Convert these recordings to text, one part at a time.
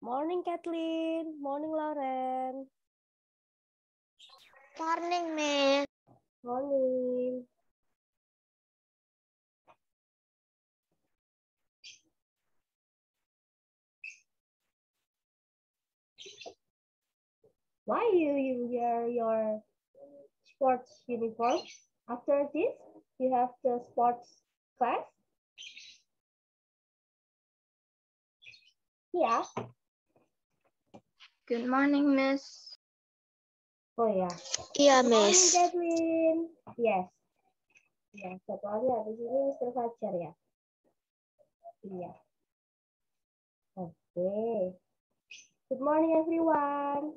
Morning, Kathleen. Morning, Lauren. Morning, Miss. Morning. Why you wear your sports uniform? After this, you have the sports class? Yeah. Good morning, Miss. Oh ya. Iya, Good morning, Miss. Kathleen. Yes. Ya, satu lagi habis ini Mr. Fajar ya. Iya. Oke. Good morning, everyone.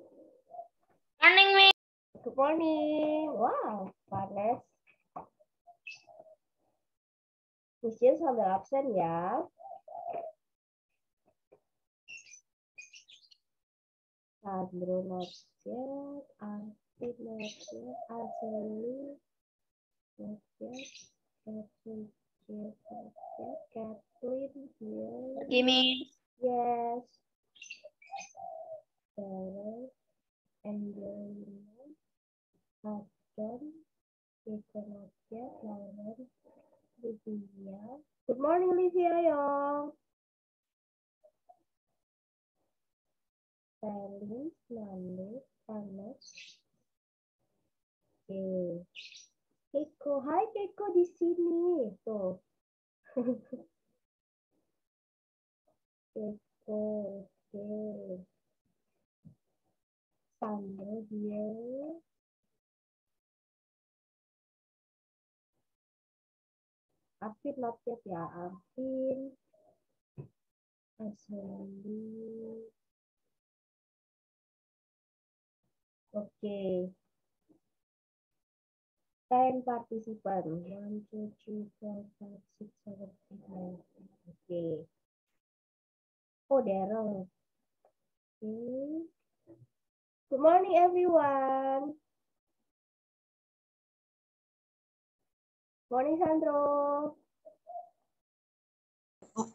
Morning, Miss. Good morning. Wow, panas. Miss sambil absen ya. Sandro not yet, Arti not yet, Arseli not yet, Catherine not yet, Kathleen here. Gimme. Yes. Sarah, Angelina, Adam, Peter not yet, Lauren, Livia. Good morning, Livia Young. Selin, Nande, Panas. Oke. Keiko, hai Keiko di sini. Tuh. Keiko, oke. Sandra dia. Arvin not yet ya, Arvin. Asli. Oke. 10 partisipan. 1, 2, 3, 4, 5, 6, 7, 8, 9. Oke. Oh, Daryl. Oke. Good morning, everyone. Morning, Sandro.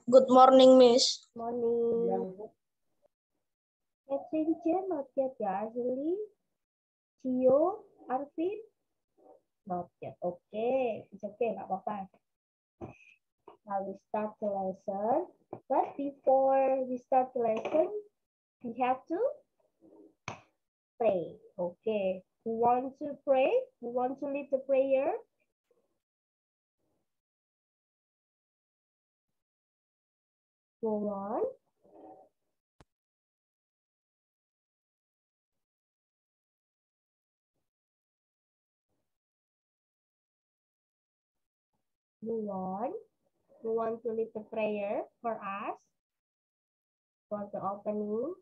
Good morning, Miss. Morning. Catherine Chen, not yet ya, Asli. Cio, Arvin. Not yet. Okay. It's okay, nggak apa-apa. Now we start the lesson. But before we start the lesson, we have to pray. Okay. Who want to pray? Who want to lead the prayer? Go on. Move on. Who want to lead the prayer for us? For the opening.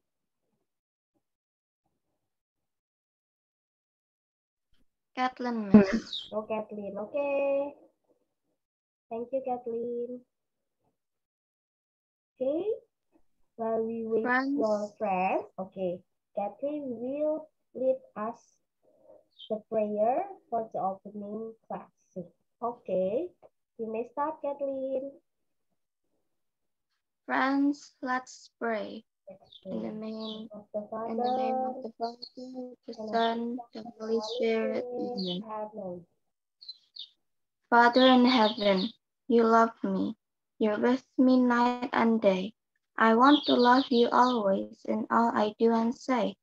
Kathleen, Miss. Oh, Kathleen. Okay. Thank you, Kathleen. Okay. While we wait Friends. your friends, okay. Kathleen will lead us the prayer for the opening class. Okay. You may start, Kathleen. Friends, let's pray. Let's In the pray. name Of the In the name of Father, the Father, the and of Son, the the Holy Spirit. Amen. Amen. Father in heaven, you love me. You're with me night and day. I want to love you always in all I do and say.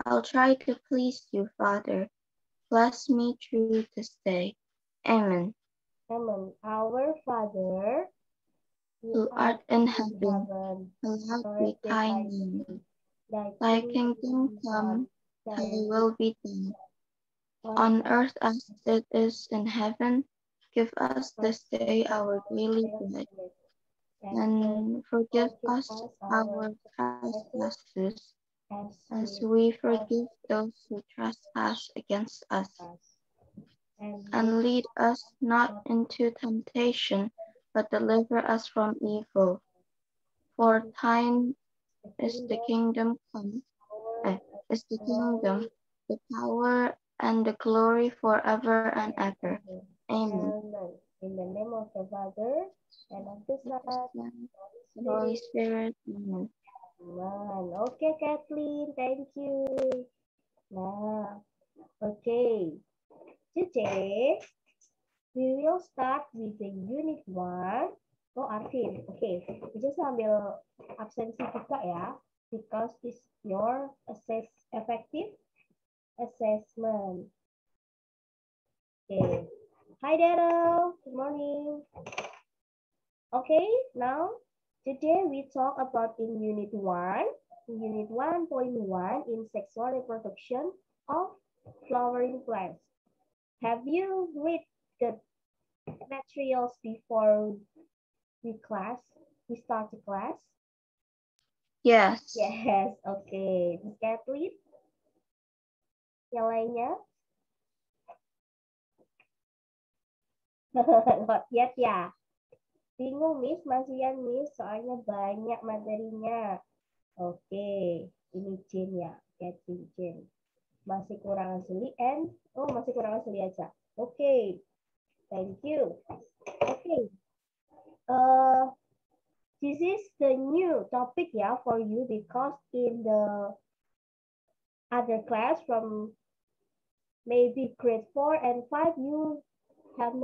I'll try to please you, Father. Bless me through this day. Amen. Amen. Our Father, Who art in heaven, heaven, hallowed be thy name. Thy Thy kingdom come, thy thy will be done. On earth as it is in heaven, give us this day our daily bread, and forgive us our trespasses, as we forgive those who trespass against us. And lead us not into temptation, but deliver us from evil. For thine is the kingdom, the power, and the glory forever and ever. Amen. In the name of the Father, and of the Son, The Holy Spirit. Amen. Oke, Kathleen, thank you. Nah, okay. Today we will start with the unit 1. Oh, Arvin. Oke, bisa sambil absensi juga ya, because it's your effective assessment. Okay. Hi, Daryl. Good morning. Okay, now today we talk about in unit 1, unit 1.1 in sexual reproduction of flowering plants. Have you read the materials before we start the class? Yes. Yes, okay. Miss Kathleen? Yang lainnya? Not yet ya? Bingung, Miss? Masihan, Miss? Soalnya banyak materinya. Oke, ini Jane ya. Kathleen Jane. Masih kurang asli masih kurang asli aja. Oke. Thank you. Okay. This is the new topic for you because in the other class from maybe grade 4 and 5 you have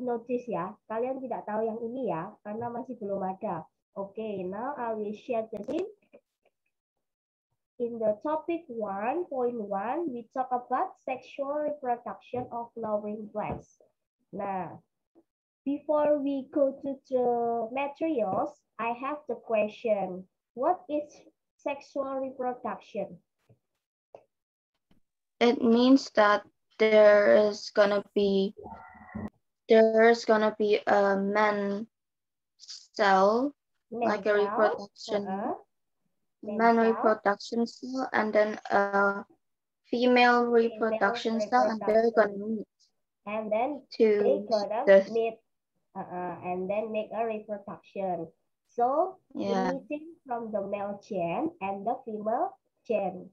noticed ya. Kalian tidak tahu yang ini ya karena masih belum ada. Okay, now I will share the screen. In the topic 1.1, we talk about sexual reproduction of flowering plants. Nah, before we go to the materials, I have the question. What is sexual reproduction? It means that there's gonna be a man cell, like a reproduction, reproduction cell, and then a female reproduction cell, and they're gonna meet. And then they gonna meet and then make a reproduction. So the meeting from the male gene and the female gene.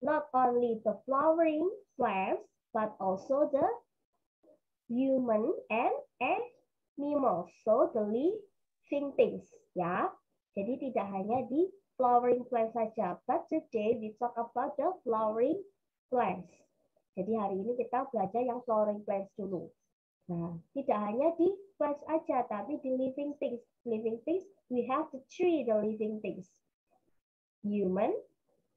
Not only the flowering plants, but also the human and animals. So the living things, ya. Jadi tidak hanya di flowering plants saja. But today we talk about the flowering plants. Jadi hari ini kita belajar yang flowering plants dulu. Nah, tidak hanya di plants aja, tapi di living things. Living things, we have the three the living things. Human,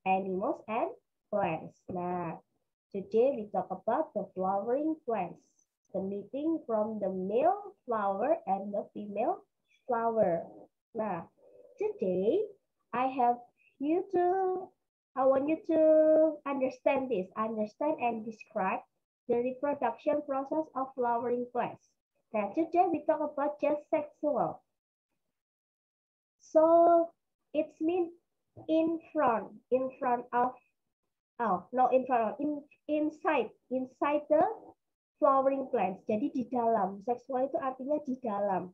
animals, and plants. Nah, today we talk about the flowering plants. The meeting from the male flower and the female flower. Nah, today I want you to understand this, understand and describe the reproduction process of flowering plants. Now, today we talk about just sexual. So it means inside the flowering plants. Jadi di dalam. Seksual itu artinya di dalam.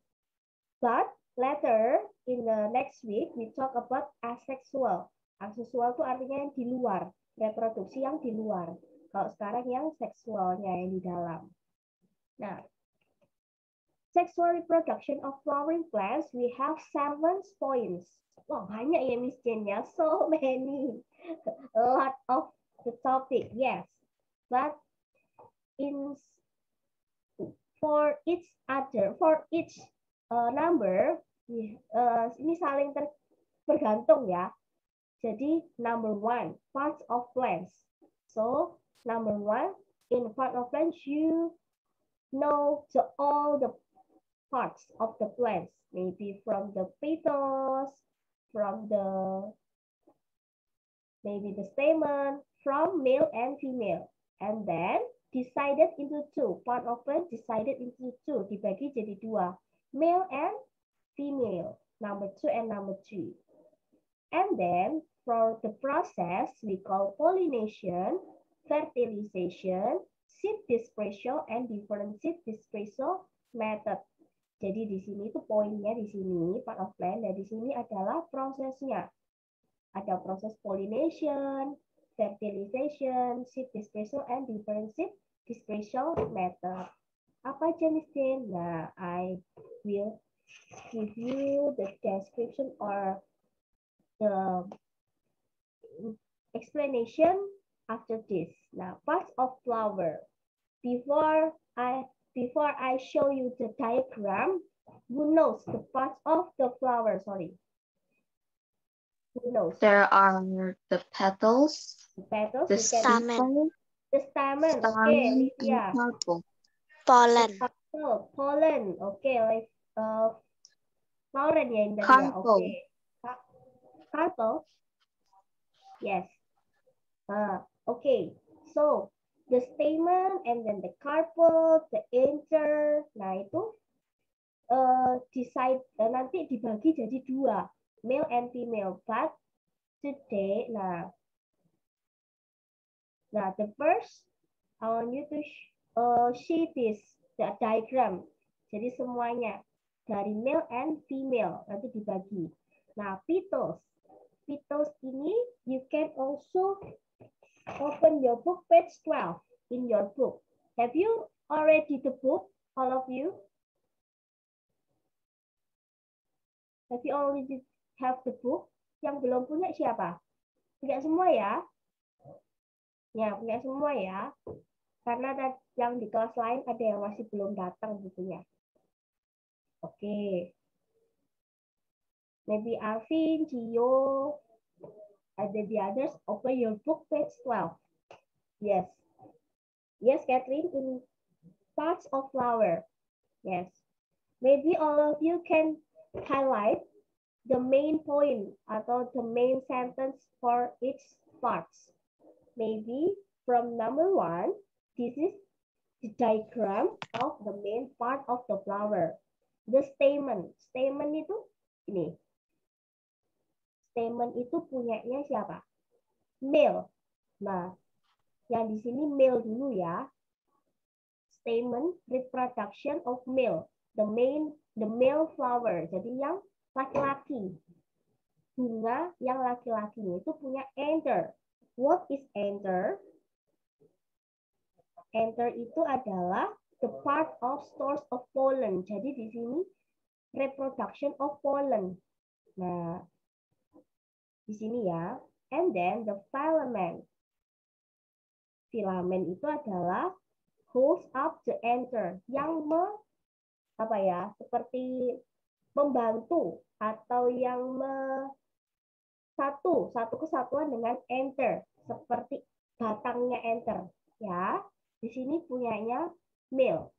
But later in the next week we talk about asexual. Asexual itu artinya yang di luar, reproduksi yang di luar. Kalau sekarang yang seksualnya yang di dalam. Nah, sexual reproduction of flowering plants we have 7 points. Wah, banyak ya Miss Jane ya. So many. A lot of the topic, yes. But for each number, ini saling bergantung ya. Jadi number 1, parts of plants. So number 1, in part of plants you know all the parts of the plants, maybe from the petals, from maybe the stamen, from male and female, and then decided into 2. Part of plant decided into 2, dibagi jadi 2, male and female, number 2 and number 3. And then for the process we call pollination, fertilization, seed dispersal, and different seed dispersal method. Jadi di sini itu poinnya di sini part of plant, dan di sini adalah prosesnya. Ada proses pollination, fertilization, seed dispersal, and different seed dispersal method. Apa aja Miss Jane? Nah, I will give you the description or the explanation after this. Now, parts of flower. Before I show you the diagram, who knows the parts of the flower? Sorry. Who knows? There are the petals, The petals, the you can Stamen. the stamen. Okay, stamen, and Lydia. carpel. Pollen. Pollen. Okay, like flower ya Indah. Carpel. Okay. Carpel. Yes. Okay. So the stamen and then the carpel, the anther. Nah itu nanti dibagi jadi dua, male and female. But today, the first I want you to see this the diagram. Jadi semuanya dari male and female nanti dibagi. Nah, petals. Petals ini you can also open your book page 12 in your book. Have you already the book, all of you? Have you already have the book? Yang belum punya siapa? Punya semua ya? Ya, punya semua ya. Karena yang di kelas lain ada yang masih belum datang bukunya. Oke. Maybe Alvin, Gio, ada the others, open your book page 12. Yes. Yes, Catherine, in parts of flower. Yes. Maybe all of you can highlight the main point atau the main sentence for each parts. Maybe from number 1, this is the diagram of the main part of the flower. The stamen. Stamen itu ini. Stamen itu punyanya siapa? Male. Nah, yang di sini male dulu ya. Stamen, reproduction of male. The male flower. Jadi yang laki-laki. Bunga yang laki-lakinya itu punya anther. What is anther? Anther itu adalah the part of stores of pollen. Jadi di sini reproduction of pollen. Nah, di sini ya. And then the filament. Filamen itu adalah holds up the anther yang seperti membantu atau yang satu kesatuan dengan anther seperti batangnya anther ya. Di sini punyanya male.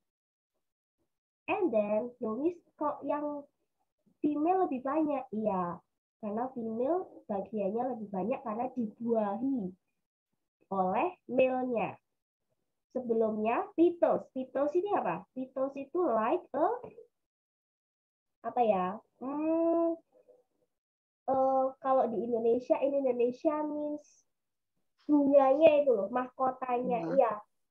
And then Louis kok yang female lebih banyak? Iya, karena female bagiannya lebih banyak karena dibuahi oleh male-nya. Sebelumnya petals. Petals ini apa? Petals itu like kalau di Indonesia means bunganya itu loh, mahkotanya.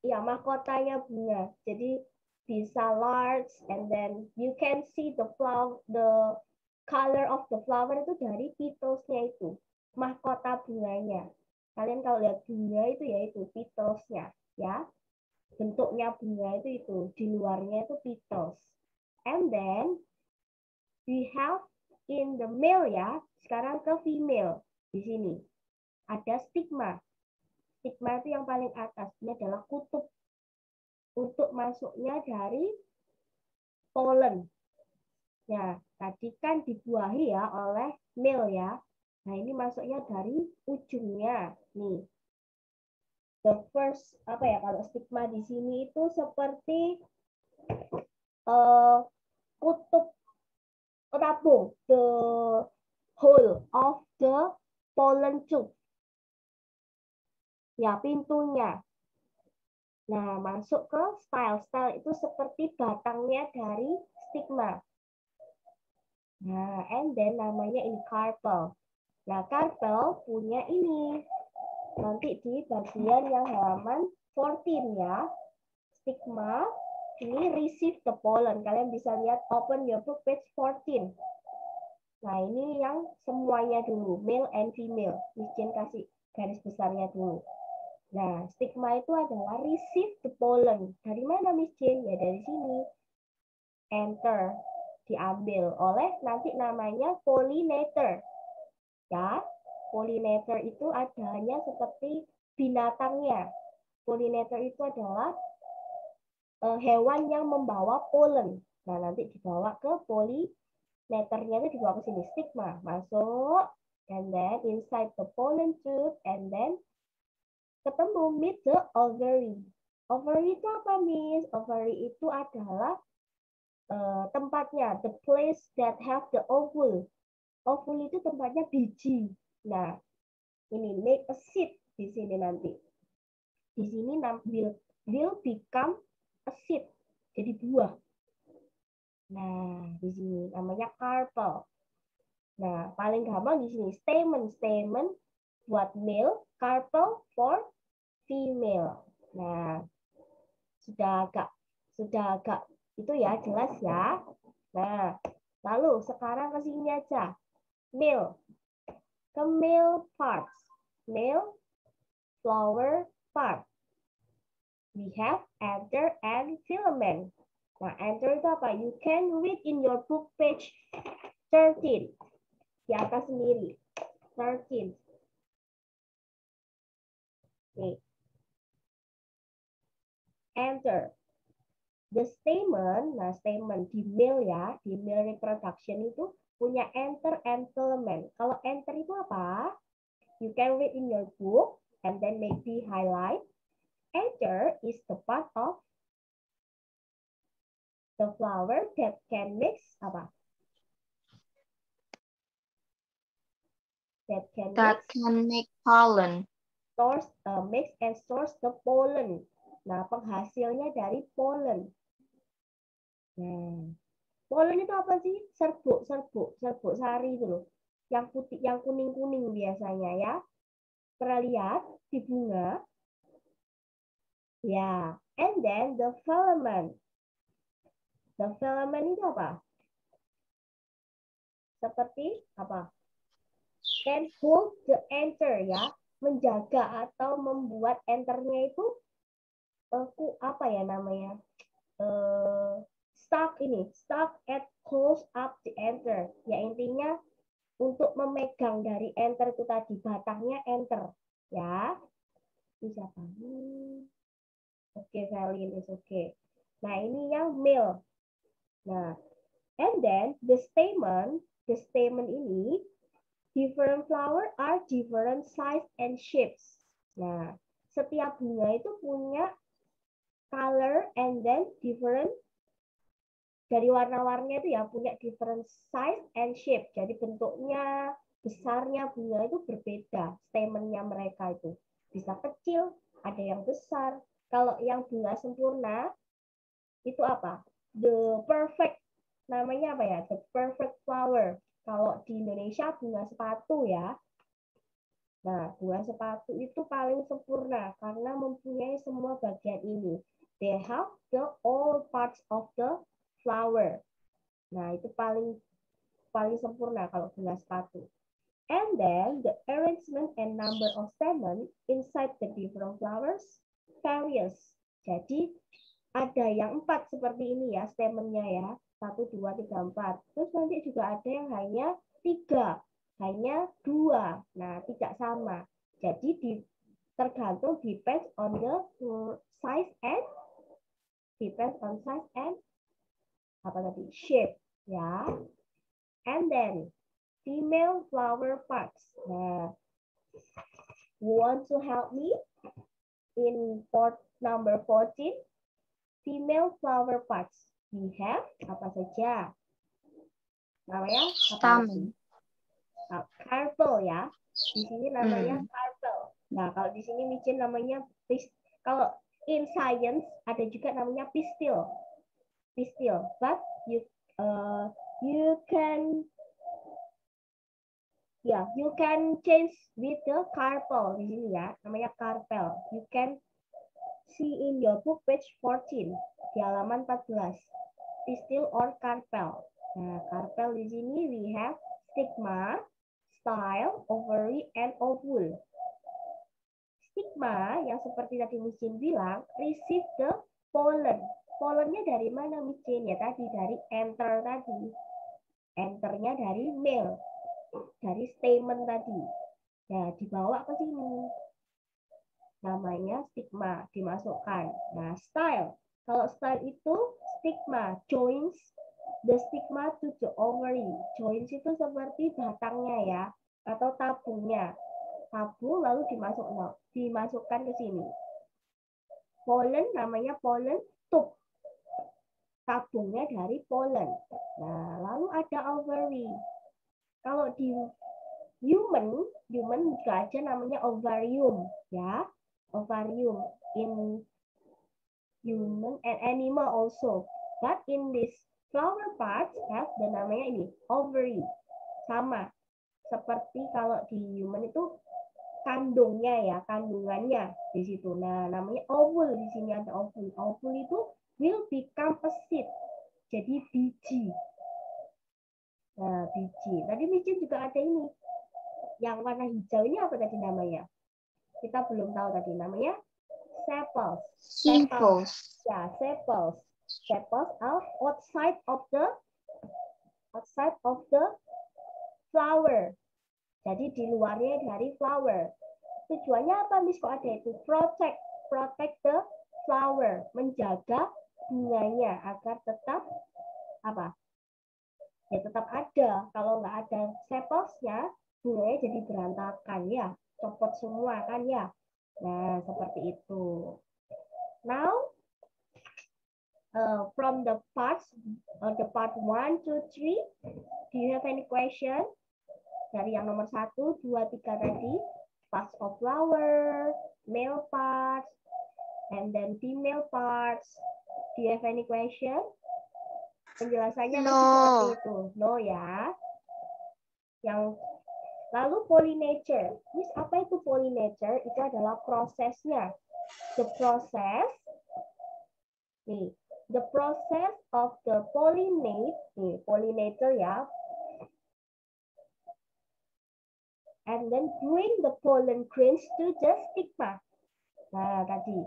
Iya, mahkotanya bunga. Jadi bisa large and then you can see the color of the flower itu dari petalsnya itu, mahkota bunganya. Kalian kalau lihat bunga itu ya itu petalsnya ya. Bentuknya bunga itu di luarnya itu petals. And then we have in the male ya. Sekarang ke female. Di sini ada stigma. Stigma itu yang paling atas. Ini adalah kutub untuk masuknya dari pollen. Ya, tadi kan dibuahi ya oleh male ya. Nah, ini masuknya dari ujungnya. Nih. The first kalau stigma di sini itu seperti kutub tabung, the hole of the pollen tube. Ya, pintunya. Nah, masuk ke style. Style itu seperti batangnya dari stigma. Nah, and then namanya ini carpel. Nah, carpel punya ini. Nanti di bagian yang halaman 14 ya. Stigma, ini receive the pollen. Kalian bisa lihat, open your book page 14. Nah, ini yang semuanya dulu, male and female. Miss Jane kasih garis besarnya dulu. Nah, stigma itu adalah receive the pollen. Dari mana Miss Jane? Ya dari sini. Enter. diambil oleh nanti namanya pollinator. Ya, pollinator itu adanya seperti binatangnya. Pollinator itu adalah hewan yang membawa polen. Nah, nanti dibawa ke pollinatornya itu dibawa ke sini, stigma. Masuk, and then inside the pollen tube, and then ketemu meet the ovary. Ovary itu apa, Miss? Ovary itu adalah tempatnya, the place that have the ovule. Ovule itu tempatnya biji. Nah, ini make a seed di sini nanti. Di sini will become a seed, jadi buah. Nah, di sini namanya carpel. Nah, paling gampang di sini stamen. Stamen buat male, carpel for female. Nah, sudah agak itu ya, jelas ya. Nah, lalu sekarang ke sini aja. Male. Ke male parts. Male flower part. We have anther and filament. Nah, anther itu apa? You can read in your book page 13. Di atas sendiri. 13. Okay. Anther. The stamen, nah stamen di male ya, di male reproduction itu punya anther and filament. Kalau anther itu apa? You can read in your book and then maybe highlight. Anther is the part of the flower that can mix apa? That can make pollen. Mix and source the pollen. Nah, penghasilnya dari pollen. Nah, pollen itu apa sih? Serbuk sari itu loh. Yang putih, yang kuning-kuning biasanya ya. Pernah lihat di bunga? Ya, and then the filament. The filament itu apa? Seperti apa? Can hold the anther ya, menjaga atau membuat anthernya itu apa ya namanya? Stuck at holds up the anther. Ya intinya untuk memegang dari anther itu tadi, batangnya anther ya. Bisa paham? Oke, Valin is okay. Nah, ini yang male. Nah, and then the stamen ini different flower are different size and shapes. Nah, setiap bunga itu punya color and then different dari warna-warninya itu ya punya different size and shape. Jadi bentuknya, besarnya bunga itu berbeda. Stamennya mereka itu bisa kecil, ada yang besar. Kalau yang bunga sempurna itu apa? The perfect, namanya apa ya? The perfect flower. Kalau di Indonesia bunga sepatu ya. Nah, bunga sepatu itu paling sempurna karena mempunyai semua bagian ini. They have all parts of the flower. Nah, itu paling sempurna kalau bunga sepatu. And then the arrangement and number of stamen inside the different flowers varies. Jadi ada yang 4 seperti ini ya stamennya ya. 1, 2, 3, 4. Terus nanti juga ada yang hanya 3, hanya 2. Nah, tidak sama. Jadi tergantung depends on the size and shape ya. And then female flower parts. Nah, you want to help me in number 14? Female flower parts. We have apa saja? Namanya stamen. Carpel ya. Di sini namanya carpel. Nah, kalau di sini micin namanya kalau in science ada juga namanya pistil. Pistil. But you can change with the carpel di sini ya. Namanya carpel. You can see in your book page 14 di halaman 14. Pistil or carpel. Nah, carpel di sini we have stigma, style, ovary, and ovule. Stigma yang seperti tadi Miss Jin bilang, receive the pollen. Pollennya dari mana, Miss Jane? Ya tadi dari enter tadi. Enternya dari male, dari stamen tadi. Ya, dibawa ke sini. Namanya stigma, dimasukkan. Nah, style. Kalau style itu stigma, joins the stigma to the ovary. Joins itu seperti batangnya ya, atau tabungnya. Tabung lalu dimasukkan ke sini. Pollen namanya pollen tube. Tabungnya dari pollen. Nah, lalu ada ovary. Kalau di human juga ada namanya ovarium, ya. Ovarium in human and animal also. But in this flower parts have the namanya ini ovary. Sama seperti kalau di human itu kandungnya ya, kandungannya di situ. Nah, namanya ovule, di sini ada ovule. Ovule itu will become a seed. Jadi biji. Nah, biji. Tadi biji juga ada ini. Yang warna hijau ini apa tadi namanya? Kita belum tahu tadi namanya sepals. Sepals. Ya, sepals. Sepals are outside of the flower. Jadi di luarnya dari flower. Tujuannya apa, Miss? Kok ada itu? Protect the flower, menjaga bunganya agar tetap apa? Ya tetap ada. Kalau nggak ada sepalsnya, bunganya jadi berantakan ya, copot semua kan ya. Nah, seperti itu. Now, from the part 1, 2, 3, do you have any question? Dari yang nomor 1, 2, 3 tadi, parts of flower, male parts, and then female parts. Do you have any question? Penjelasannya masih seperti itu. No ya. Yang lalu pollinator. Miss, apa itu pollinator? Itu adalah prosesnya. The process of the pollinator ya. And then bring the pollen grains to the stigma. Nah, tadi.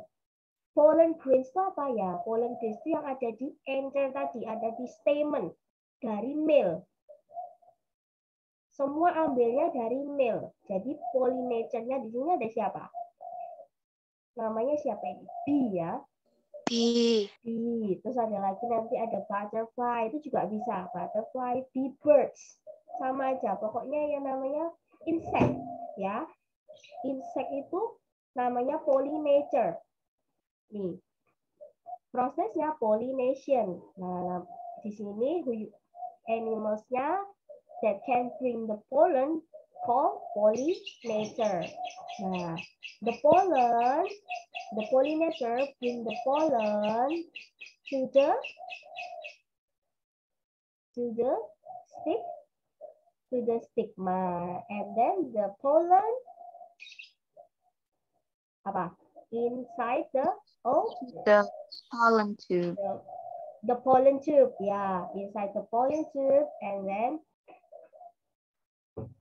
Pollen grains itu apa ya? Pollen grains itu yang ada di anther tadi, ada di stamen dari male. Semua ambilnya dari male. Jadi pollinator-nya di sini ada siapa? Namanya siapa ini? Bee ya. Bee. Terus ada lagi nanti ada butterfly, itu juga bisa. Butterfly, bee, birds. Sama aja, pokoknya yang namanya insect ya. Insect itu namanya pollinator. Nih. Prosesnya pollination. Nah, di sini animals-nya that can bring the pollen called pollinator. Nah, the pollinator bring the pollen to the stigma, and then the pollen apa? Inside the pollen tube. The pollen tube, yeah, inside the pollen tube, and then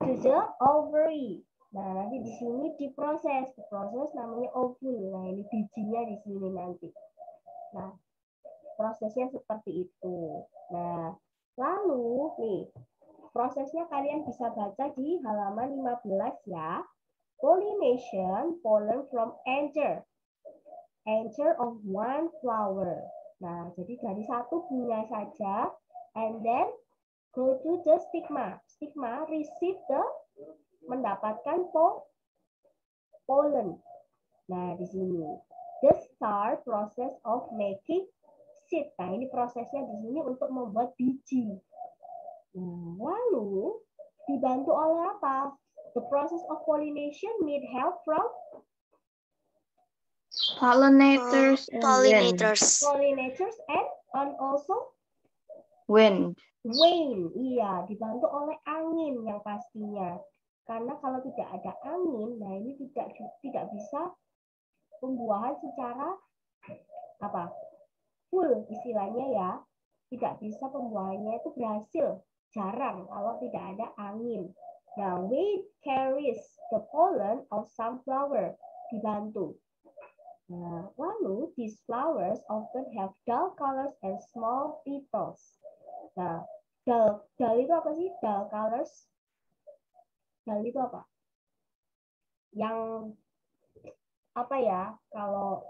to the ovary. Nah, nanti di sini diproses namanya ovule. Nah, ini bijinya di sini nanti. Nah, prosesnya seperti itu. Nah, lalu nih, prosesnya kalian bisa baca di halaman 15 ya. Pollination, pollen from anther of one flower. Nah, jadi dari satu bunga saja, and then go to the stigma. Stigma receive mendapatkan pollen. Nah, di sini the start process of making seed. Nah, ini prosesnya di sini untuk membuat biji. Nah, lalu dibantu oleh apa? The process of pollination need help from pollinators and also wind. Iya, dibantu oleh angin yang pastinya. Karena kalau tidak ada angin, nah ini tidak bisa pembuahan secara apa? Full istilahnya ya. Tidak bisa pembuahannya itu berhasil. Jarang kalau tidak ada angin. Nah, wind carries the pollen of sunflower. Dibantu. Nah, lalu these flowers often have dull colors and small petals. Nah, dull itu apa sih? Dull colors. Dull itu apa? Yang apa ya? Kalau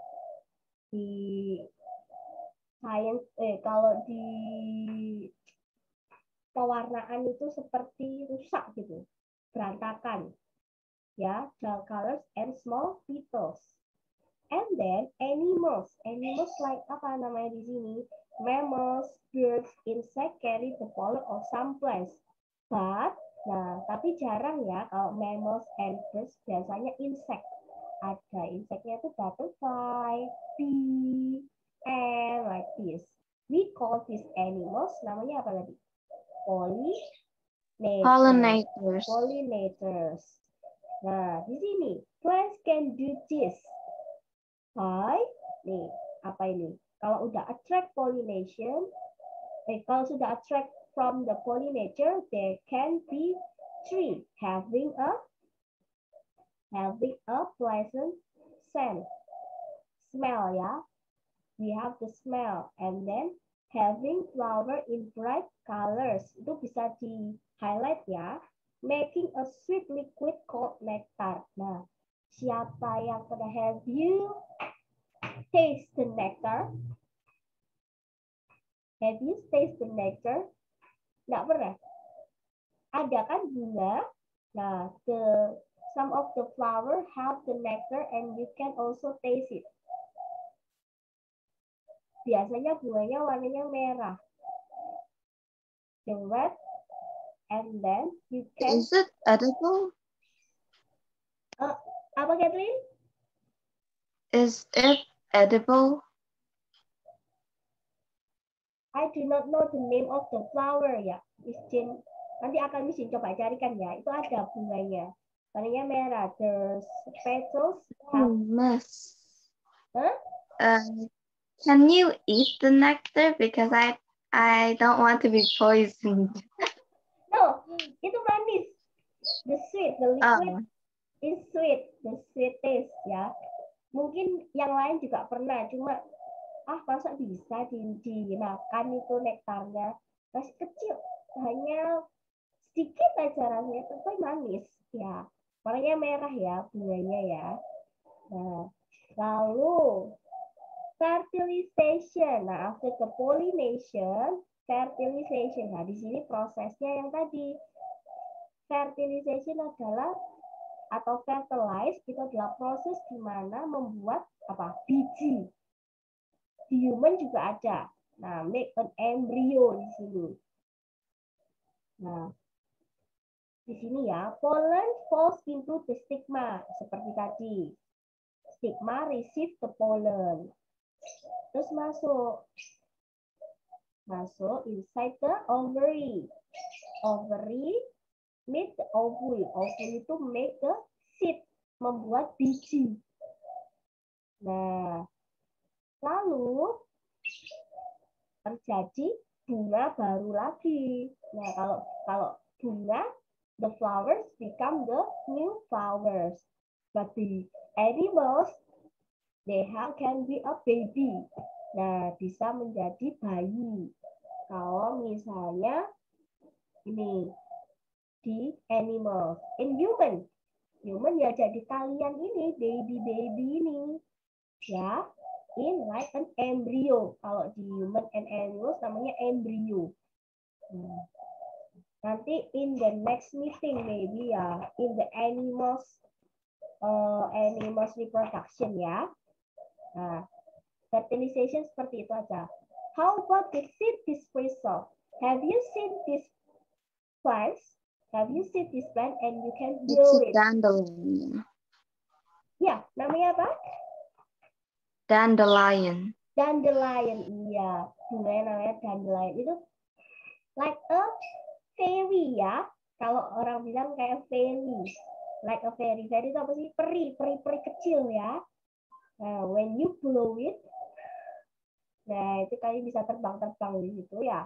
di science, kalau di pewarnaan itu seperti rusak gitu, berantakan. Ya, dull colors and small petals. And then animals like apa namanya di sini? Mammals, birds, insect carry the pollen of some plants. But, nah tapi jarang ya kalau mammals and birds, biasanya insect. Ada inseknya itu butterfly, bee, and like this. We call these animals namanya apa tadi? Pollinators. Nah, di sini plants can do this by nih, apa ini? Kalau udah attract pollination, kalau sudah attract from the pollinator, there can be tree having a pleasant smell ya. We have the smell and then having flower in bright colors. Itu bisa di highlight ya. Making a sweet liquid called nectar. Nah, siapa yang pernah have you taste the nectar? Have you taste the nectar? Nggak pernah. Ada kan bunga? Nah, some of the flower have the nectar and you can also taste it. Biasanya bunganya warnanya merah. The red, and then you can... Is it edible? Apa, Catherine? Is it edible? I do not know the name of the flower ya. Nanti akan Miss coba carikan ya. Itu ada bunganya. Warnanya merah. The petals have... Miss. Huh? Can you eat the nectar? Because I don't want to be poisoned. No, itu manis. The sweet, the liquid is sweet. The sweet taste ya. Mungkin yang lain juga pernah, cuma masa bisa dimakan itu nektarnya. Masih kecil, hanya sedikit aja rasanya, tapi manis ya. Warnanya merah ya bunganya ya. Nah, lalu fertilization. Nah, after the pollination, fertilization. Nah, di sini prosesnya yang tadi. Fertilization adalah atau fertilize itu adalah proses di mana membuat biji. Di human juga ada. Nah, make an embryo di sini. Nah, di sini ya, pollen falls into the stigma seperti tadi. Stigma receive the pollen. Terus masuk inside the ovary. Ovary meet the ovule. Ovule itu make the seed, membuat biji. Nah, lalu terjadi bunga baru lagi. Nah, kalau bunga, the flowers become the new flowers. But the animals, they can be a baby. Nah, bisa menjadi bayi. Kalau misalnya ini di animals. In human ya jadi kalian ini, baby ini. Ya, in like an embryo. Kalau di human and animals namanya embryo. Nanti in the next meeting maybe ya, in the animals reproduction ya. Nah, fertilization seperti itu aja. How about the seed dispersal? Have you seen this plants? Have you seen this plant and you can grow it? Dandelion. Ya, namanya apa? Dandelion. Dandelion, iya. Bunganya namanya dandelion. Itu like a fairy ya. Kalau orang bilang kayak fairy. Like a fairy. Fairy itu apa sih? Peri kecil ya. Nah, when you blow it, nah itu kalian bisa terbang di situ ya.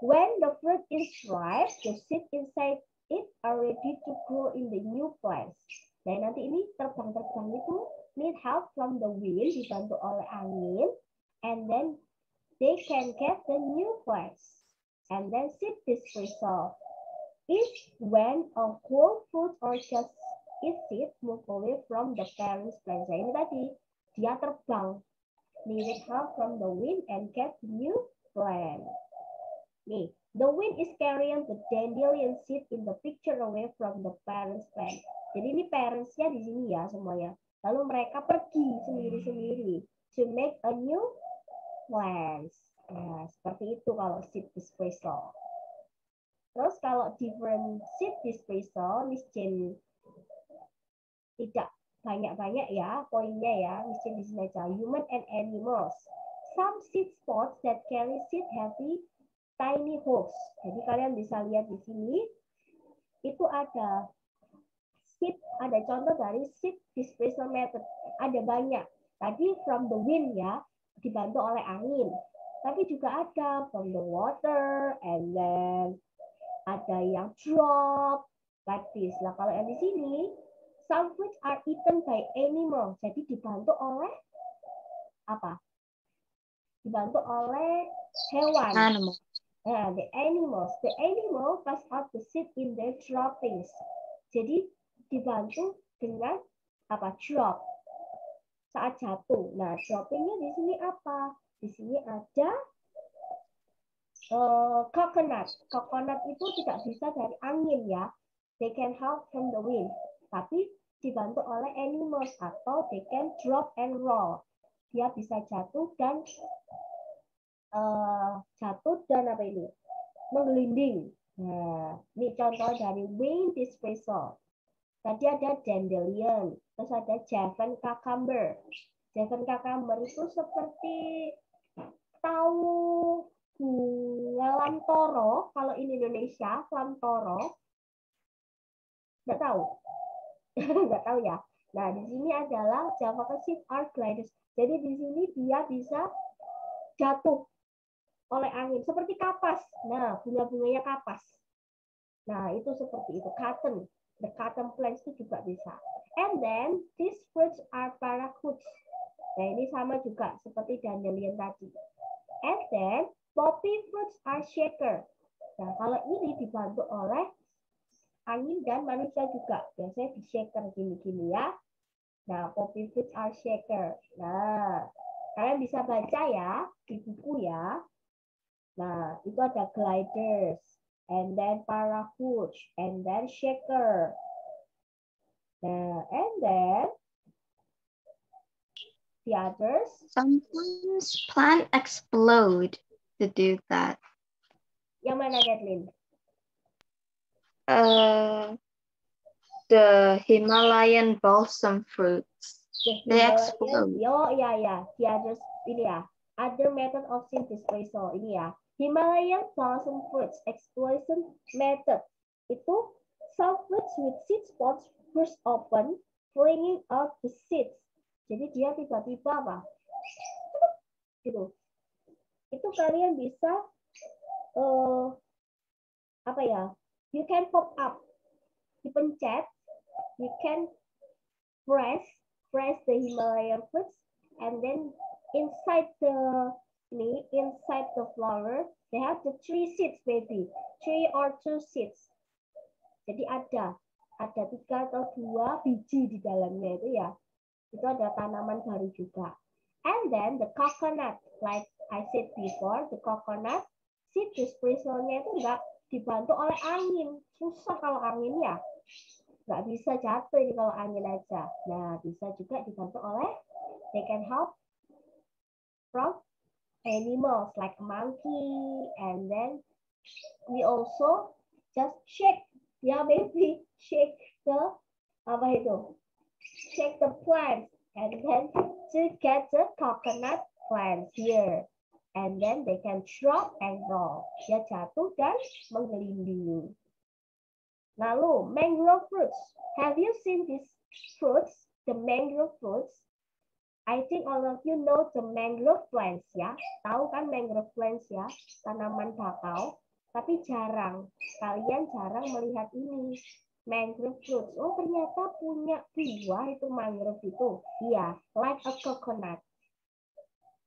When the fruit is ripe, the seed inside it are ready to grow in the new plants. Nah, nanti ini terbang itu need help from the wind, dibantu oleh angin, and then they can get the new plants. And then seed dispersal is when a whole fruit or just its seed move away from the parent plant. Nah, ini tadi dia terbang, needed help from the wind and get new plant. Nih, the wind is carrying the dandelion seed in the picture away from the parent plant. Jadi ini parents-nya di sini ya semuanya. Lalu mereka pergi sendiri-sendiri to make a new plants. Nah, seperti itu kalau seed dispersal. Terus kalau different seed dispersal, Miss Jen tidak banyak-banyak ya poinnya ya. Miss Jen di sini aja. Human and animals. Some seed pods that carry seed heavy tiny holes. Jadi kalian bisa lihat di sini itu ada seed, ada contoh dari seed dispersal method. Ada banyak. Tadi from the wind ya, dibantu oleh angin. Tapi juga ada from the water, and then ada yang drop like this. Nah, kalau yang di sini, some fruits are eaten by animals. Jadi dibantu oleh apa? Dibantu oleh hewan. Animal. The animals. The animal pass out the seed in their droppings. Jadi dibantu dengan apa? Drop. Saat jatuh. Nah, droppingnya di sini apa? Di sini ada coconut. Coconut itu tidak bisa dari angin ya. They can help from the wind. Tapi dibantu oleh animals atau they can drop and roll. Dia bisa jatuh dan apa ini? Menggelinding. Nah, ini contoh dari wind dispersal. Tadi ada dandelion, terus ada Javan cucumber. Javan cucumber itu seperti tahu bunga lamtoro, kalau in Indonesia lamtoro. Nggak tahu. Nggak tahu ya. Nah, di sini adalah Java seed are gliders. Jadi di sini dia bisa jatuh oleh angin seperti kapas. Nah, bunga-bunganya kapas. Nah, itu seperti itu. Cotton, the cotton plants itu juga bisa. And then these fruits are paraquats. Nah, ini sama juga seperti dandelion tadi. And then poppy fruits are shaker. Nah, kalau ini dibantu oleh angin dan manusia juga. Biasanya di shaker gini-gini ya. Nah, poppy fruits are shaker. Nah, kalian bisa baca ya di buku ya. Nah, itu ada gliders, and then paraquats, and then shaker. Nah, and then the others. Sometimes plants explode to do that. Yang mana, Kathleen? The Himalayan balsam fruits. They explode. Ya. The others ini ya. Other method of seed dispersal ini ya. Himalayan balsam fruits explosion method itu some fruits with seed pods burst open, flinging out the seeds. Jadi dia tiba-tiba apa? Gitu. Itu kalian bisa apa ya? You can pop up, dipencet. You can press the Himalayan fruits, and then inside the flower, they have the 3 seeds, maybe 3 or 2 seeds. Jadi ada 3 atau 2 biji di dalamnya itu ya. Itu ada tanaman baru juga. And then the coconut, like I said before, the coconut seed dispersal-nya itu enggak dibantu oleh angin. Susah kalau angin ya. Nggak bisa jatuh ini kalau angin aja. Nah, bisa juga dibantu oleh, they can help from animals like a monkey, and then we also just shake, ya maybe shake the shake the plants, and then to get the coconut plants here, and then they can drop and roll. Dia jatuh dan menggelinding. Lalu, mangrove fruits. Have you seen these fruits? The mangrove fruits? I think all of you know the mangrove plants ya. Tahu kan mangrove plants ya? Tanaman bakau. Tapi kalian jarang melihat ini. mangrove fruits. Oh, ternyata punya buah itu mangrove itu. Iya, like a coconut.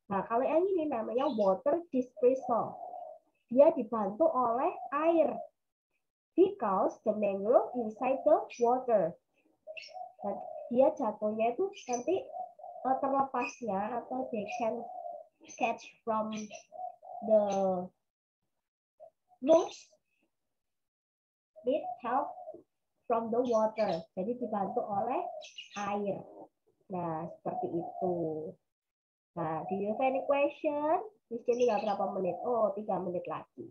Nah, kalau yang ini namanya water dispersal. Dia dibantu oleh air. Because the mangrove inside the water. Dan dia jatuhnya itu nanti terlepasnya atau they can catch from the roots. It help from the water. Jadi dibantu oleh air. Nah, seperti itu. Nah, do you have any question? Di sini tinggal berapa menit? Oh, 3 menit lagi.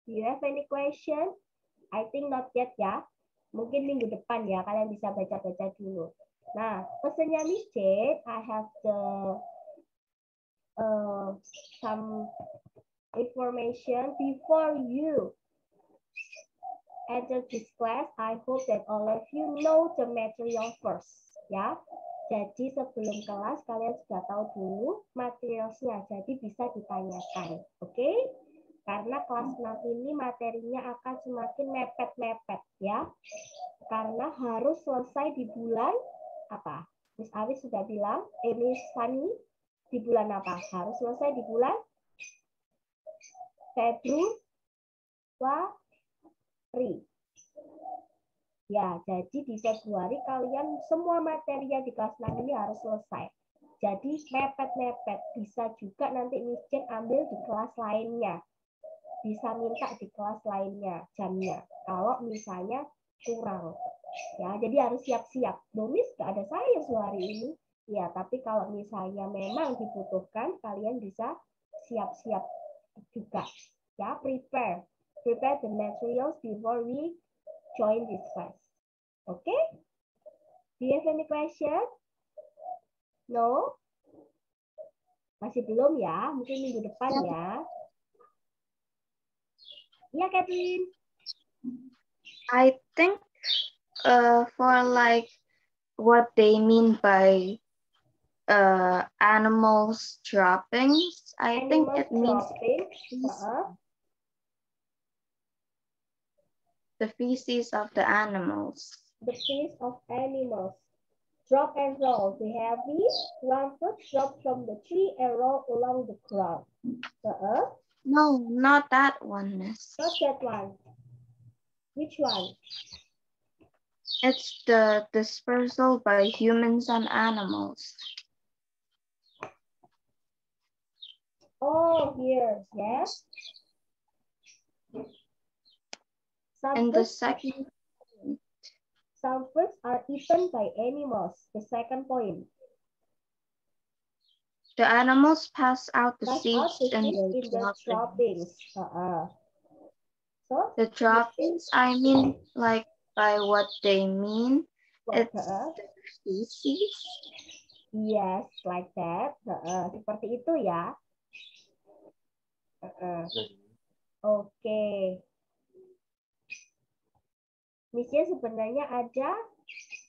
Do you have any question? I think not yet ya. Mungkin minggu depan ya, kalian bisa baca-baca dulu. Nah, pesannya Miss Jane, I have the some information before you enter this class. I hope that all of you know the material first. Ya, jadi sebelum kelas kalian sudah tahu dulu materialnya, jadi bisa ditanyakan, oke? Karena kelas 6 ini materinya akan semakin mepet-mepet ya, karena harus selesai di bulan apa? Miss Aris sudah bilang, Miss Fanny di bulan apa? Harus selesai di bulan Februari. Ya, jadi di Februari kalian semua materi yang di kelas 6 ini harus selesai. Jadi mepet-mepet. Bisa juga nanti Miss Jane ambil di kelas lainnya. Bisa minta di kelas lainnya jamnya. Kalau misalnya kurang. Ya, jadi harus siap-siap. Miss nggak ada sains hari ini. Ya, tapi kalau misalnya memang dibutuhkan, kalian bisa siap-siap juga. Ya, prepare the materials before we join this class. Okay? Do you have any question? No? Masih belum ya? Mungkin minggu depan ya. Iya, Catherine. I think for like what they mean by animals droppings, I think it means the feces of the animals. The feces of animals. Drop and roll. We have these one foot drop from the tree and roll along the ground. No, not that one, Miss. Not that one. Which one? It's the dispersal by humans and animals. Oh, here, yes. And the second, some fruits are eaten by animals. The second point. The animals pass out the seeds in the droppings. So the droppings, I mean, like by what they mean, it's the feces. Yes, like that. Seperti itu ya. Oke. Misalnya sebenarnya ada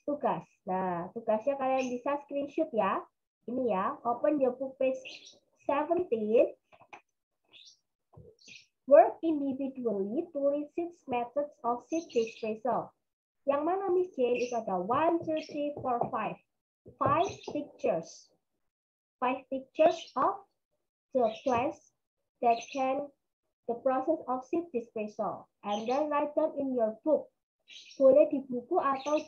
tugas. Nah, tugasnya kalian bisa screenshot ya. Ini ya, open your book page 17. Work individually to read 6 methods of seed dispersal. Yang mana Miss Jane itu ada 1, 2, 3, 4, 5. 5 pictures. 5 pictures of the plants that can the process of seed dispersal. And then write them in your book. Boleh di buku atau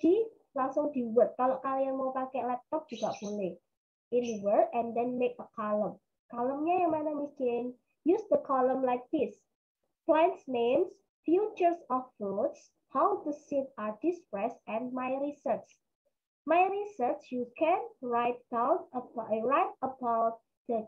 langsung di Word. Kalau kalian mau pakai laptop juga boleh. In Word and then make a column. Columnnya yang mana Miss Jane? Use the column like this. Plants names, features of fruits, how the seeds are dispersed, and my research. My research you can write about the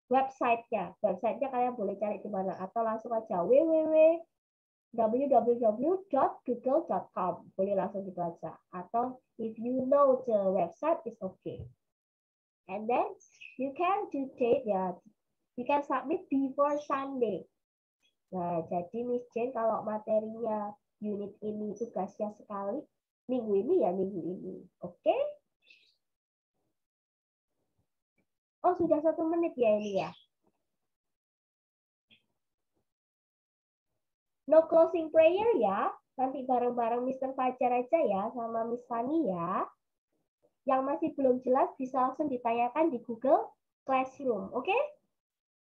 website-nya. Website-nya kalian boleh cari di mana atau langsung aja www.google.com. Boleh langsung dibaca. Atau if you know the website, it's okay. And then you can do date ya. You can submit before Sunday. Nah, jadi Miss Jane kalau materinya unit ini tugasnya sekali, minggu ini ya minggu ini. Oke? Oh, sudah 1 menit ya ini ya. No closing prayer ya. Nanti bareng-bareng Mr. Fajar aja ya sama Miss Fani ya. Yang masih belum jelas bisa langsung ditanyakan di Google Classroom, oke?